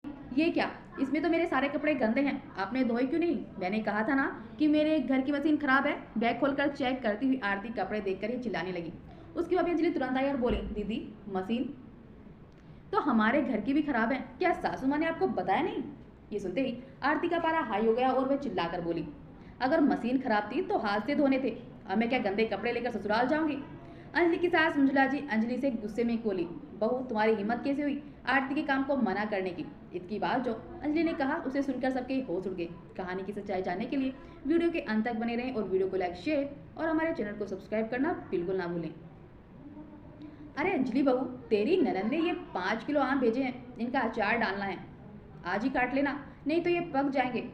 ये क्या? इसमें तो मेरे सारे कपड़े गंदे हैं, आपने धोए क्यों नहीं? मैंने कहा था ना कि मेरे घर की मशीन खराब है। बैग खोलकर चेक करती हुई आरती कपड़े देखकर ही चिल्लाने लगी। उसकी भाभी अंजलि तुरंत आई और बोली, दीदी मशीन तो हमारे घर की भी खराब है, क्या सासू माँ ने आपको बताया नहीं? ये सुनते ही आरती का पारा हाई हो गया और वह चिल्लाकर बोली, अगर मशीन खराब थी तो हाथ से धोने थे, अब मैं क्या गंदे कपड़े लेकर ससुराल जाऊंगी? अंजलि की सास मंजुला जी अंजलि से गुस्से में बोली, बहू तुम्हारी हिम्मत कैसे हुई आरती के काम को मना करने की? इतनी बात जो अंजलि ने कहा उसे सुनकर सबके होश उड़ गए। कहानी की सच्चाई जानने के लिए वीडियो के अंत तक बने रहें और वीडियो को लाइक शेयर और हमारे चैनल को सब्सक्राइब करना बिल्कुल ना भूलें। अरे अंजलि बहू, तेरी ननद ने ये 5 किलो आम भेजे हैं, इनका अचार डालना है, आज ही काट लेना, नहीं तो ये पक जाएंगे।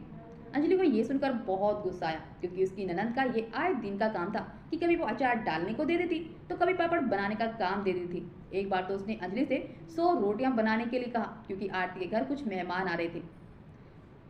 अंजलि को ये सुनकर बहुत गुस्सा आया क्योंकि उसकी ननद का ये आए दिन का काम था कि कभी वो अचार डालने को दे देती तो कभी पापड़ बनाने का काम दे देती थी। एक बार तो उसने अंजलि से 100 रोटियां बनाने के लिए कहा क्योंकि आरती के घर कुछ मेहमान आ रहे थे।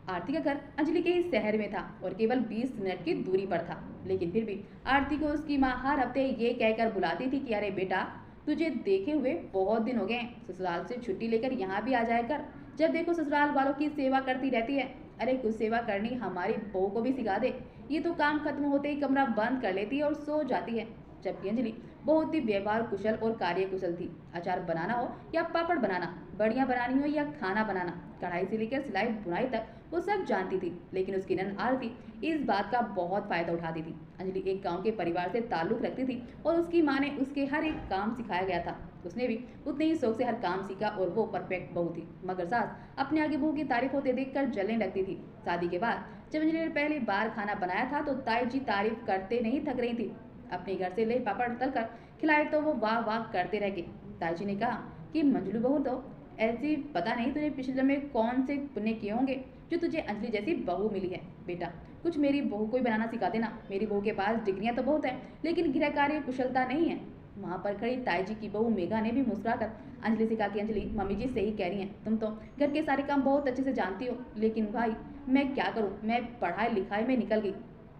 आरती का घर अंजलि के ही शहर में था और केवल 20 मिनट की दूरी पर था, लेकिन फिर भी आरती को उसकी माँ हर हफ्ते ये कहकर बुलाती थी कि अरे बेटा, तुझे देखे हुए बहुत दिन हो गए हैं, ससुराल से छुट्टी लेकर यहाँ भी आ जाया कर, जब देखो ससुराल वालों की सेवा करती रहती है। अरे कुछ सेवा करनी हमारी बहू को भी सिखा दे, ये तो काम खत्म होते ही कमरा बंद कर लेती है और सो जाती है। जबकि अंजलि बहुत ही व्यवहार कुशल और कार्य कुशल थी। अचार बनाना हो या पापड़ बनाना, बढ़िया बनानी हो या खाना बनाना, कढ़ाई से लेकर सिलाई बुनाई तक वो सब जानती थी। लेकिन उसकी ननद आरती इस बात का बहुत फायदा उठाती थी। अंजलि एक गांव के परिवार से ताल्लुक रखती थी और उसकी माँ ने उसके हर एक काम सिखाया गया था। उसने भी उतने ही शौक से हर काम सीखा और वो परफेक्ट बहू थी। मगर सास अपने आगे बहू की तारीफ होते देखकर जलने लगती थी। शादी के बाद जब अंजलि ने पहली बार खाना बनाया था तो ताई जी तारीफ करते नहीं थक रही थी। अपने घर से ले पापड़ तलकर खिलाए तो वो वाह वाह करते रह गए। ताई जी ने कहा कि मंजलू बहू तो ऐसी, पता नहीं तूने पिछले जन्म में कौन से पुण्य किए होंगे जो तुझे अंजलि जैसी बहू मिली है। बेटा कुछ मेरी बहू को भी बनाना सिखा देना, मेरी बहू के पास डिग्रियां तो बहुत हैं लेकिन गृह कार्य कुशलता नहीं है। वहां पर खड़ी ताई जी की बहू मेघा ने भी मुस्कुराकर अंजलि से कहा कि अंजलि मम्मी जी सही कह रही हैं, तुम तो घर के सारे काम बहुत अच्छे से जानती हो, लेकिन भाई मैं क्या करूं, मैं पढ़ाई लिखाई में निकल गई।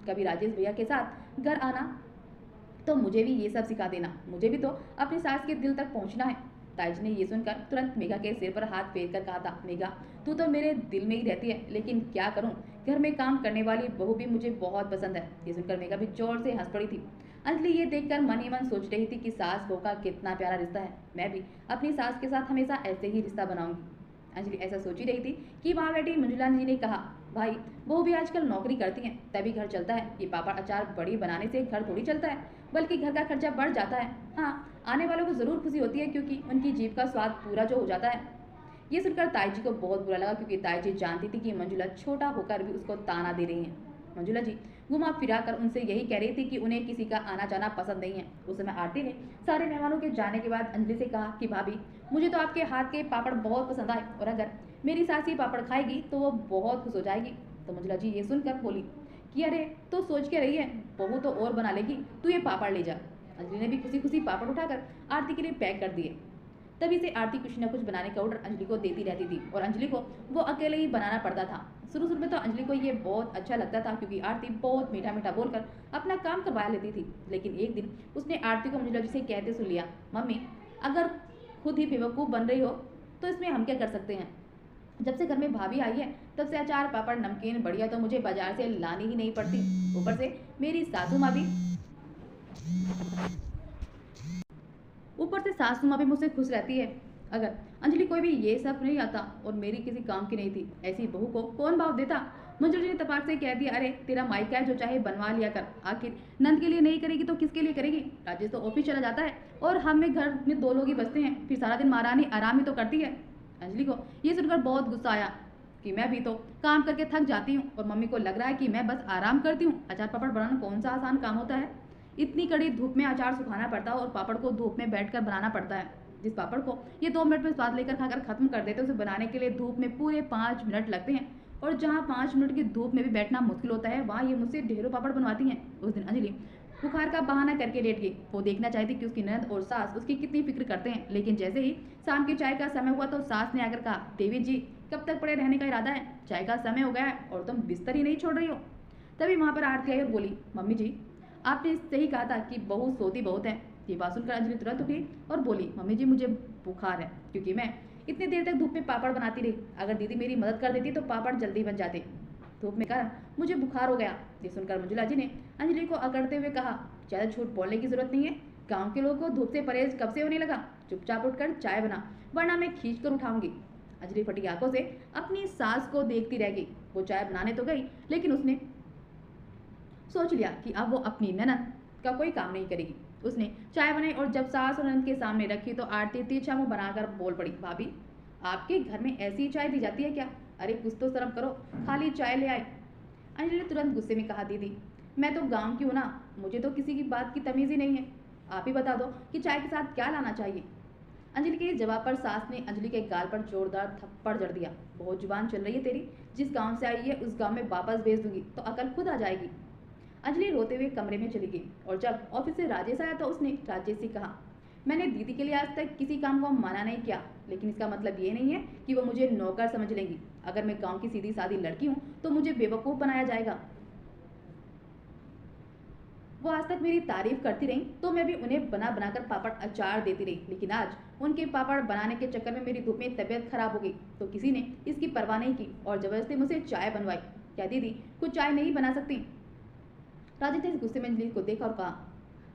कभी राजेश भैया के साथ घर आना तो मुझे भी ये सब सिखा देना, मुझे भी तो अपनी सास के दिल तक पहुंचना है। ताईजी ने ये सुनकर तुरंत मेघा के सिर पर हाथ फेर कर कहा था, मेघा तू तो मेरे दिल में ही रहती है, लेकिन क्या करूं, घर में काम करने वाली बहू भी मुझे बहुत पसंद है। ये सुनकर मेघा भी जोर से हंस पड़ी थी। अंजलि ये देखकर मन ही मन सोच रही थी कि सास बहू का कितना प्यारा रिश्ता है, मैं भी अपनी सास के साथ हमेशा ऐसे ही रिश्ता बनाऊंगी। अंजलि ऐसा सोच ही रही थी कि वहां बैठी मंजुला जी ने कहा, भाई बहू भी आजकल नौकरी करती हैं तभी घर चलता है, ये पापड़ अचार बड़ी बनाने से घर थोड़ी चलता है, बल्कि घर का खर्चा बढ़ जाता है। हाँ, आने वालों को जरूर खुशी होती है क्योंकि उनकी जीभ का स्वाद पूरा जो हो जाता है। ये सुनकर ताई जी को बहुत बुरा लगा क्योंकि ताई जी जानती थी कि मंजुला छोटा होकर भी उसको ताना दे रही है। मंजुला जी घुमा फिरा कर उनसे यही कह रही थी कि उन्हें किसी का आना जाना पसंद नहीं है। उस समय आरती ने सारे मेहमानों के जाने के बाद अंजलि से कहा कि भाभी मुझे तो आपके हाथ के पापड़ बहुत पसंद आए और अगर मेरी सास ये पापड़ खाएगी तो वो बहुत खुश हो जाएगी। तो मंजुला जी ये सुनकर बोली कि अरे तो सोच के रही है, बहू तो और बना लेगी, तू ये पापड़ ले जा। अंजलि ने भी खुशी खुशी पापड़ उठाकर आरती के लिए पैक कर दिए। तभी से आरती कुछ न कुछ बनाने का ऑर्डर अंजलि को देती रहती थी और अंजलि को वो अकेले ही बनाना पड़ता था। शुरू शुरू में तो अंजलि को ये बहुत अच्छा लगता था क्योंकि आरती बहुत मीठा मीठा बोलकर अपना काम करवा लेती थी। लेकिन एक दिन उसने आरती को मंजुला जी से कहते सुन लिया, मम्मी अगर खुद ही बेवकूफ़ बन रही हो तो इसमें हम क्या कर सकते हैं, जब से घर में भाभी आई है तब से अचार पापड़ नमकीन बढ़िया तो मुझे बाजार से लानी ही नहीं पड़ती, ऊपर से मेरी सासू माँ भी ऊपर से सासू माँ भी मुझसे खुश रहती है। अगर अंजलि कोई भी ये सब नहीं आता और मेरी किसी काम की नहीं थी, ऐसी बहू को कौन भाव देता? मंजू जी ने तपाक से कह दिया, अरे तेरा मायका है जो चाहे बनवा लिया कर, आखिर नंद के लिए नहीं करेगी तो किसके लिए करेगी? राजेश तो ऑफिस चला जाता है और हम में घर में 2 लोग ही बचते हैं, फिर सारा दिन महारानी आराम ही तो करती है। अंजलि को ये सुनकर बहुत गुस्सा आया कि मैं भी तो काम करके थक जाती हूँ और मम्मी को लग रहा है कि मैं बस आराम करती हूँ। अचार पापड़ बनाना कौन सा आसान काम होता है? इतनी कड़ी धूप में अचार सुखाना पड़ता है और पापड़ को धूप में बैठकर बनाना पड़ता है। जिस पापड़ को ये 2 मिनट में स्वाद लेकर खाकर खत्म कर देते उसे बनाने के लिए धूप में पूरे 5 मिनट लगते हैं और जहाँ 5 मिनट की धूप में भी बैठना मुश्किल होता है वहाँ ये मुझसे ढेरों पापड़ बनवाती हैं। उस दिन अंजलि बुखार का बहाना करके लेट गई। वो देखना चाहती कि उसकी ननद और सास उसकी कितनी फिक्र करते हैं, लेकिन जैसे ही शाम की चाय का समय हुआ तो सास ने आकर कहा, देवी जी कब तक पड़े रहने का इरादा है, चाय का समय हो गया है और तुम बिस्तर ही नहीं छोड़ रही हो। तभी वहां पर आरती आई और बोली, मम्मी जी आपने सही कहा था कि बहू सोती बहुत है। ये बात सुनकर अंजलि तुरंत उठी और बोली, मम्मी जी मुझे बुखार है क्योंकि मैं इतनी देर तक धूप में पापड़ बनाती रही। अगर दीदी मेरी मदद कर देती तो पापड़ जल्दी बन जाते। धूप में कहा मुझे बुखार हो गया। ये सुनकर मंजुला जी ने अंजलि को अकड़ते हुए कहा, ज़्यादा झूठ बोलने की जरूरत नहीं है। गांव के लोगों को धूप से परहेज कब से होने लगा? चुपचाप उठकर चाय बना, वरना मैं खींच कर उठाऊंगी। अंजलि फटी आंखों से अपनी सास को देखती रह गई। वो चाय बनाने तो गई, लेकिन उसने सोच लिया कि अब वो अपनी ननद का कोई काम नहीं करेगी। उसने चाय बनाई और जब सास और ननद के सामने रखी तो आरती तिरछा मुंह बनाकर बोल पड़ी, भाभी आपके घर में ऐसी चाय दी जाती है क्या? अरे कुछ तो शर्म करो, खाली चाय ले आए। अंजलि ने तुरंत गुस्से में कहा, दीदी मैं तो गांव की हूं ना, मुझे तो किसी की बात की तमीज ही नहीं है। आप ही बता दो कि चाय के साथ क्या लाना चाहिए। अंजलि के इस जवाब पर सास ने अंजलि के गाल पर जोरदार थप्पड़ जड़ दिया। बहुत जुबान चल रही है तेरी, जिस गांव से आई है उस गांव में वापस भेज दूंगी तो अकल खुद आ जाएगी। अंजलि रोते हुए कमरे में चली गई और जब ऑफिस से राजेश आया तो उसने राजेश से कहा, मैंने दीदी के लिए आज तक किसी काम को मना नहीं किया, लेकिन इसका मतलब ये नहीं है कि वो मुझे नौकर समझ लेंगी। अगर मैं गांव की सीधी सादी लड़की हूँ तो मुझे बेवकूफ़ बनाया जाएगा। वो आज तक मेरी तारीफ करती रही तो मैं भी उन्हें बना बनाकर पापड़ अचार देती रही, लेकिन आज उनके पापड़ बनाने के चक्कर में मेरी धूप में तबीयत खराब हो गई तो किसी ने इसकी परवाह नहीं की और जबरदस्ती मुझसे चाय बनवाई। क्या दीदी कुछ चाय नहीं बना सकती? राजेश ने इस गुस्से में अंजलि को देखा और कहा,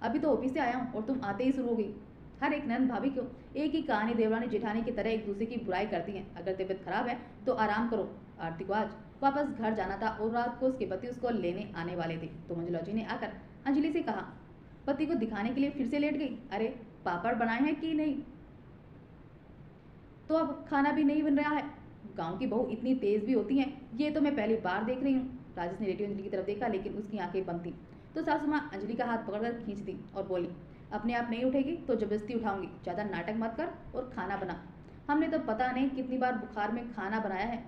अभी तो ऑफिस से आया हूँ और तुम आते ही शुरू हो गई। हर एक नंद भाभी को एक ही कहानी देवरानी जेठानी की तरह एक दूसरे की बुराई करती हैं। अगर तबीयत खराब है तो आराम करो। आरती को आज वापस घर जाना था और रात को उसके पति उसको लेने आने वाले थे तो मंजुला जी ने आकर अंजलि से कहा, पति को दिखाने के लिए फिर से लेट गई। अरे पापड़ बनाए हैं कि नहीं? तो अब खाना भी नहीं बन रहा है। गांव की बहू इतनी तेज भी होती हैं, ये तो मैं पहली बार देख रही हूँ। राजेश ने लेटी अंजलि की तरफ देखा, लेकिन उसकी आंखें बंद थी तो सासू माँ अंजलि का हाथ पकड़कर खींच दी और बोली, अपने आप नहीं उठेगी तो जबरदस्ती उठाऊंगी। ज़्यादा नाटक मत कर और खाना बना। हमने तो पता नहीं कितनी बार बुखार में खाना बनाया है।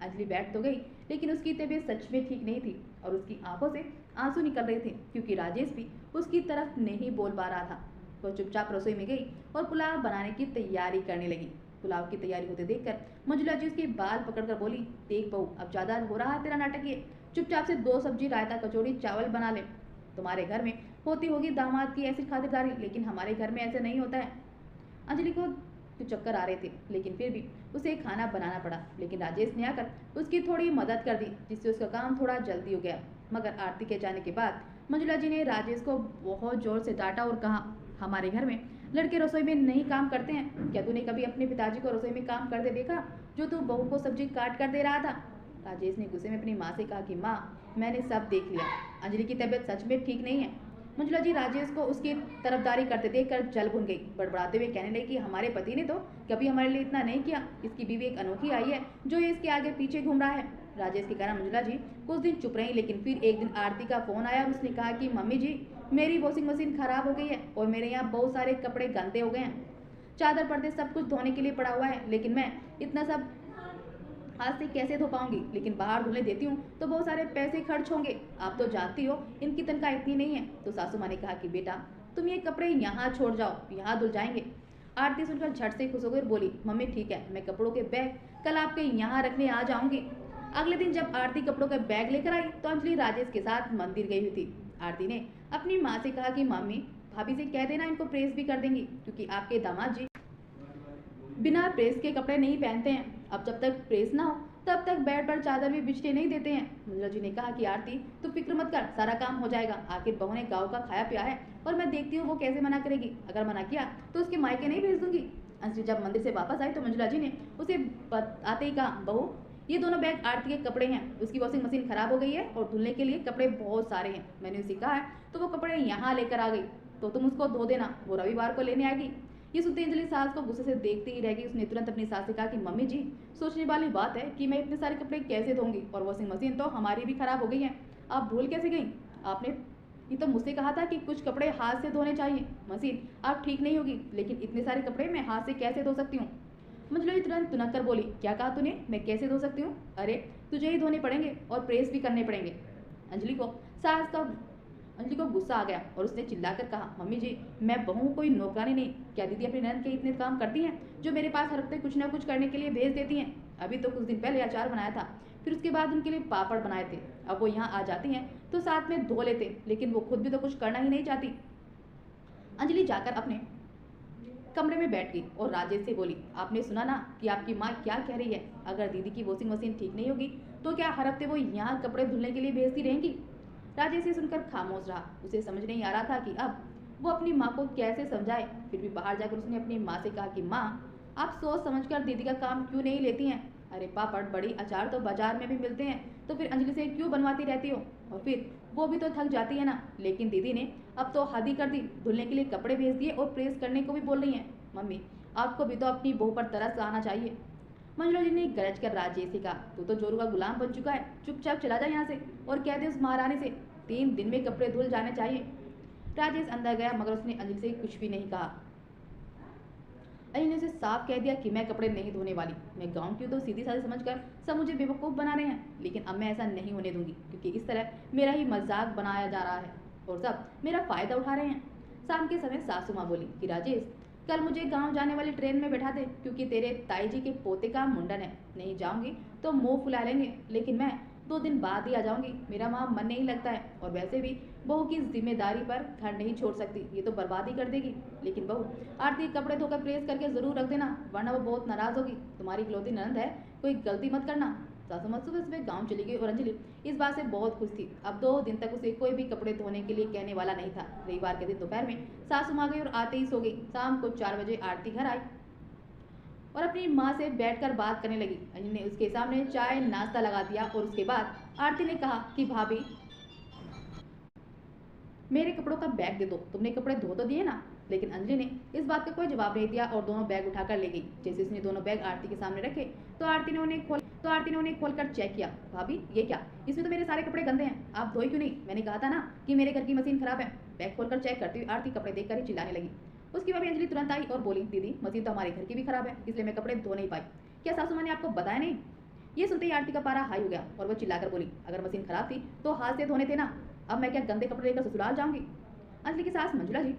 अंजलि बैठ तो गई, लेकिन उसकी तबीयत सच में ठीक नहीं थी और उसकी आंखों से आंसू निकल रहे थे क्योंकि राजेश भी उसकी तरफ नहीं बोल पा रहा था। वो चुपचाप रसोई में गई और पुलाव बनाने की तैयारी करने लगी। पुलाव की तैयारी होते देखकर मंजुला जी उसके बाल पकड़कर बोली, देख बहू अब ज़्यादा हो रहा है तेरा नाटक, ये चुपचाप से 2 सब्जी, रायता, कचौड़ी, चावल बना ले। तुम्हारे घर में होती होगी दामाद की ऐसी खातिरदारी, लेकिन हमारे घर में ऐसे नहीं होता है। अंजलि को तो चक्कर आ रहे थे, लेकिन फिर भी उसे खाना बनाना पड़ा। लेकिन राजेश ने आकर उसकी थोड़ी मदद कर दी, जिससे उसका काम थोड़ा जल्दी हो गया। मगर आरती के जाने के बाद मंजुला जी ने राजेश को बहुत जोर से डांटा और कहा, हमारे घर में लड़के रसोई में नहीं काम करते हैं। क्या तूने कभी अपने पिताजी को रसोई में काम करते देखा, जो तू बहू को सब्जी काट कर दे रहा था? राजेश ने गुस्से में अपनी माँ से कहा कि माँ मैंने सब देख लिया, अंजलि की तबीयत सच में ठीक नहीं है। मंजुला जी राजेश को उसकी तरफदारी करते देखकर जल भुन गई। बड़बड़ाते हुए कहने लगी कि हमारे पति ने तो कभी हमारे लिए इतना नहीं किया, इसकी बीवी एक अनोखी आई है जो ये इसके आगे पीछे घूम रहा है। राजेश के कारण मंजुला जी कुछ दिन चुप रही, लेकिन फिर एक दिन आरती का फोन आया और उसने कहा कि मम्मी जी मेरी वॉशिंग मशीन खराब हो गई है और मेरे यहाँ बहुत सारे कपड़े गंदे हो गए हैं, चादर पर्दे सब कुछ धोने के लिए पड़ा हुआ है, लेकिन मैं इतना सब हाथ से कैसे धो पाऊंगी, लेकिन बाहर धुलने देती हूँ तो बहुत सारे पैसे खर्च होंगे, आप तो जानती हो इनकी तनख्वाह इतनी नहीं है। तो सासू माँ ने कहा कि बेटा तुम ये कपड़े यहाँ छोड़ जाओ, यहाँ धुल जाएंगे। आरती सुनकर झट से खुश हो गई और बोली, मम्मी ठीक है, मैं कपड़ों के बैग कल आपके यहाँ रखने आ जाऊंगी। अगले दिन जब आरती कपड़ों का बैग लेकर आई तो अंजलि राजेश के साथ मंदिर गई हुई थी। आरती ने अपनी माँ से कहा कि मम्मी भाभी से कह देना इनको प्रेस भी कर देंगी, क्योंकि आपके दामाद जी बिना प्रेस के कपड़े नहीं पहनते हैं। अब जब तक प्रेस ना हो तब तक बेड पर चादर भी बिछने नहीं देते हैं। मंजुला जी ने कहा कि आरती तू फिक्र मत कर, सारा काम हो जाएगा, आखिर बहू ने गाँव का खाया पिया है और मैं देखती हूँ वो कैसे मना करेगी। अगर मना किया तो उसके मायके नहीं भेज दूंगी। अंजलि जब मंदिर से वापस आई तो मंजुला जी ने उसे आते ही कहा, बहू ये दोनों बैग आरती के कपड़े हैं, उसकी वॉशिंग मशीन खराब हो गई है और धुलने के लिए कपड़े बहुत सारे हैं, मैंने उसे कहा है तो वो कपड़े यहाँ लेकर आ गई, तो तुम उसको धो देना, वो रविवार को लेने आएगी। ये सुनते अंजलि सास को गुस्से से देखती ही रह गई। उसने तुरंत अपनी सास से कहा कि मम्मी जी सोचने वाली बात है कि मैं इतने सारे कपड़े कैसे धोऊंगी, और वॉशिंग मशीन तो हमारी भी खराब हो गई है, आप भूल कैसे गई? आपने ये तो मुझसे कहा था कि कुछ कपड़े हाथ से धोने चाहिए, मशीन आप ठीक नहीं होगी, लेकिन इतने सारे कपड़े मैं हाथ से कैसे धो सकती हूँ? मंजुला जी तुरंत तुनक कर बोली, क्या कहा तूने, मैं कैसे धो सकती हूँ? अरे तुझे ही धोने पड़ेंगे और प्रेस भी करने पड़ेंगे। अंजलि को गुस्सा आ गया और उसने चिल्लाकर कहा, मम्मी जी मैं बहू कोई नौकरानी नहीं, क्या दीदी अपनी ननद के इतने काम करती हैं जो मेरे पास हर हफ्ते कुछ ना कुछ करने के लिए भेज देती हैं? अभी तो कुछ दिन पहले अचार बनाया था, फिर उसके बाद उनके लिए पापड़ बनाए थे, अब वो यहाँ आ जाती हैं तो साथ में धो लेते, लेकिन वो खुद भी तो कुछ करना ही नहीं चाहती। अंजलि जाकर अपने कमरे में बैठ गई और राजेश से बोली, आपने सुना ना कि आपकी माँ क्या कह रही है? अगर दीदी की वॉशिंग मशीन ठीक नहीं होगी तो क्या हर हफ्ते वो यहाँ कपड़े धुलने के लिए भेजती रहेंगी? राजेश ये सुनकर खामोश रहा। उसे समझ नहीं आ रहा था कि अब वो अपनी माँ को कैसे समझाए। फिर भी बाहर जाकर उसने अपनी माँ से कहा कि माँ, आप सोच समझकर दीदी का काम क्यों नहीं लेती हैं? अरे पापड़ बड़ी अचार तो बाजार में भी मिलते हैं, तो फिर अंजलि से क्यों बनवाती रहती हो? और फिर वो भी तो थक जाती है ना। लेकिन दीदी ने अब तो हद ही कर दी, धुलने के लिए कपड़े भेज दिए और प्रेस करने को भी बोल रही हैं। मम्मी, आपको भी तो अपनी बहू पर तरस आना चाहिए। मंजुला जी ने गरज कर राजेश से कहा, तू तो जोरू का गुलाम बन चुका है, चुपचाप चला जा यहाँ से और कह दे उस महारानी से 3 दिन में कपड़े धुल जाने चाहिए। राजेश अंदर गया मगर उसने अंजलि से कुछ भी नहीं कहा। अंजलि ने उसे साफ कह दिया कि मैं कपड़े नहीं धोने वाली। मैं गाँव की हूँ तो सीधी साधी समझकर सब मुझे बेवकूफ़ बना रहे हैं, लेकिन अब मैं ऐसा नहीं होने दूंगी, क्योंकि इस तरह मेरा ही मजाक बनाया जा रहा है और सब मेरा फ़ायदा उठा रहे हैं। शाम के समय सासू माँ बोली कि राजेश, कल मुझे गांव जाने वाली ट्रेन में बैठा दे, क्योंकि तेरे ताई जी के पोते का मुंडन है। नहीं जाऊंगी तो मुंह फुला लेंगे, लेकिन मैं 2 दिन बाद ही आ जाऊंगी। मेरा वहाँ मन नहीं लगता है और वैसे भी बहू की जिम्मेदारी पर घर नहीं छोड़ सकती, ये तो बर्बादी कर देगी। लेकिन बहू, आरती के कपड़े धोकर प्रेस करके जरूर रख देना, वरना वो बहुत नाराज होगी। तुम्हारी इकलौती ननद है, कोई गलती मत करना। सासू माँ सुबह सुबह गाँव चली गई और अंजलि इस बात से बहुत खुश थी। अब 2 दिन तक उसे कोई भी कपड़े धोने के लिए कहने वाला नहीं था। रविवार के दिन दोपहर में सासू माँ गई और आते ही सो गई। शाम को 4 बजे आरती घर आई और अपनी माँ से बैठकर बात करने लगी। अंजलि ने उसके सामने चाय नाश्ता लगा दिया और उसके बाद आरती ने कहा कि भाभी, मेरे कपड़ों का बैग दे दो, तुमने कपड़े धो तो दिए ना? लेकिन अंजलि ने इस बात का कोई जवाब नहीं दिया और दोनों बैग उठाकर ले गई। जैसे उसने दोनों बैग आरती के सामने रखे तो आरती ने उन्हें खोलकर चेक किया। भाभी, ये क्या? इसमें तो मेरे सारे कपड़े गंदे हैं, आप धोए क्यों नहीं? मैंने कहा था ना कि मेरे घर की मशीन खराब है। बैग खोलकर चेक करती हुई आरती कपड़े देखकर ही चिल्लाने लगी। उसकी भाभी अंजलि तुरंत आई और बोली, दीदी, मशीन तो हमारे घर की भी खराब है, इसलिए मैं कपड़े धो नहीं पाई। क्या सासू माँ ने आपको बताया नहीं? ये सुनते ही आरती का पारा हाई हो गया और वो चिल्लाकर बोली, अगर मशीन खराब थी तो हाथ से धोने थे ना, अब मैं क्या गंदे कपड़े लेकर ससुराल जाऊंगी? अंजलि की सास मंजुला जी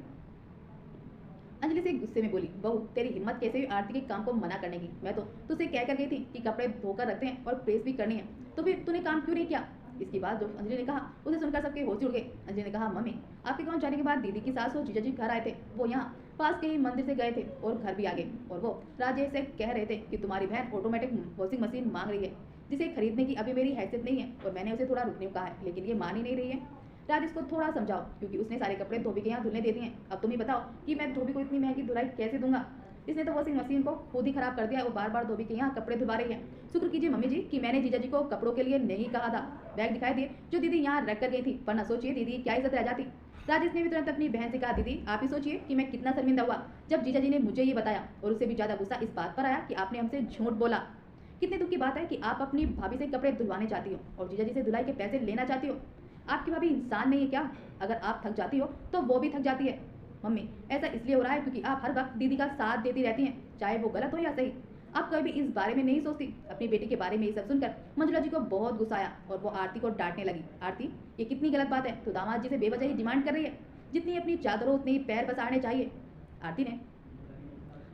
अंजलि से गुस्से में बोली, बहू, तेरी हिम्मत कैसे हुई आरती के काम को मना करने की? मैं तो तुझसे कह कर गई थी कि कपड़े धोकर रखते हैं और प्रेस भी करनी है, तो फिर तूने काम क्यों नहीं किया? इसकी बात जो अंजलि ने कहा उसे सुनकर सबके होश उड़ गए। अंजलि ने कहा, मम्मी, आपके गाँव जाने के बाद दीदी की सास और जीजा जी घर आए थे। वो यहाँ पास के ही मंदिर से गए थे और घर भी आ गए और वो राजेश से कह रहे थे कि तुम्हारी बहन ऑटोमेटिक वॉशिंग मशीन मांग रही है, जिसे खरीदने की अभी मेरी हैसियत नहीं है और मैंने उसे थोड़ा रुकने को कहा है, लेकिन ये मान ही नहीं रही है। राजेश को थोड़ा समझाओ, क्योंकि उसने सारे कपड़े धोबी के यहाँ धुलने दे दिए। अब तुम ही बताओ कि मैं धोबी को इतनी महंगी धुलाई कैसे दूंगा? इसने तो वॉशिंग मशीन को खुद ही खराब कर दिया है और बार बार धोबी के यहाँ कपड़े धुलवा रही है। शुक्र कीजिए मम्मी जी कि मैंने जीजा जी को कपड़ों के लिए नहीं कहा था। बैग दिखाई दिए जो दीदी यहाँ रख कर गई थी, वरना सोचिए दीदी क्या इज्जत रह जाती। राजेश ने भी तुरंत अपनी बहन से कहा, दीदी, आप ही सोचिए कि मैं कितना शर्मिंदा हुआ जब जीजा जी ने मुझे ये बताया, और उससे भी ज्यादा गुस्सा इस बात पर आया कि आपने हमसे झूठ बोला। कितने दुख की बात है कि आप अपनी भाभी से कपड़े धुलवाने चाहती हो और जीजा जी से धुलाई के पैसे लेना चाहती हो। आपकी भाभी इंसान नहीं है क्या? अगर आप थक जाती हो तो वो भी थक जाती है। मम्मी, ऐसा इसलिए हो रहा है क्योंकि आप हर वक्त दीदी का साथ देती रहती हैं, चाहे वो गलत हो या सही। आप कभी भी इस बारे में नहीं सोचती। अपनी बेटी के बारे में ये सब सुनकर मंजुला जी को बहुत गुस्सा आया और वो आरती को डांटने लगी। आरती, ये कितनी गलत बात है, तो दामाद जी से बेवजह ही डिमांड कर रही है। जितनी अपनी चादरों उतने ही पैर पसारने चाहिए। आरती ने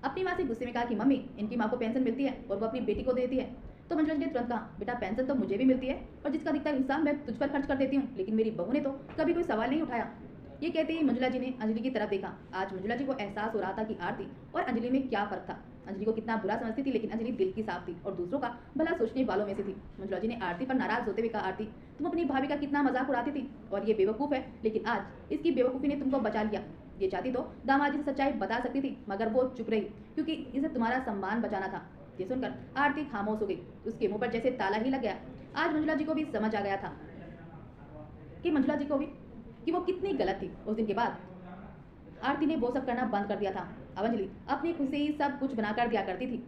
अपनी माँ से गुस्से में कहा कि मम्मी, इनकी माँ को पेंशन मिलती है और वो अपनी बेटी को देती है। तो मंजुला जी ने तुरंत कहा, बेटा, पेंशन तो मुझे भी मिलती है और जिसका अधिकतर हिस्सा मैं तुझ पर खर्च कर देती हूँ, लेकिन मेरी बहू ने तो कभी कोई सवाल नहीं उठाया। ये कहते ही मंजुला जी ने अंजलि की तरफ देखा। आज मंजुला जी को एहसास हो रहा था कि आरती और अंजलि में क्या फर्क था। अंजलि को कितना बुरा समझती थी, लेकिन अंजलि दिल की साफ थी और दूसरों का भला सोचने वालों में से थी। मंजुला जी ने आरती पर नाराज होते हुए कहा, आरती, तुम अपनी भाभी का कितना मजाक उड़ाती थी और ये बेवकूफ़ है, लेकिन आज इसकी बेवकूफ़ी ने तुमको बचा लिया। ये चाहती तो दामाद जी से सच्चाई बता सकती थी, मगर वो चुप रही क्योंकि इसे तुम्हारा सम्मान बचाना था। ये सुनकर आरती खामोश हो गई। उसके मुंह पर जैसे ताला ही लग गया। आज मंजुला जी को भी समझ आ गया था कि वो कितनी गलत थी। उस दिन के बाद आरती ने वो सब करना बंद कर दिया था। अब अंजलि अपनी खुशी ही सब कुछ बना कर दिया करती थी।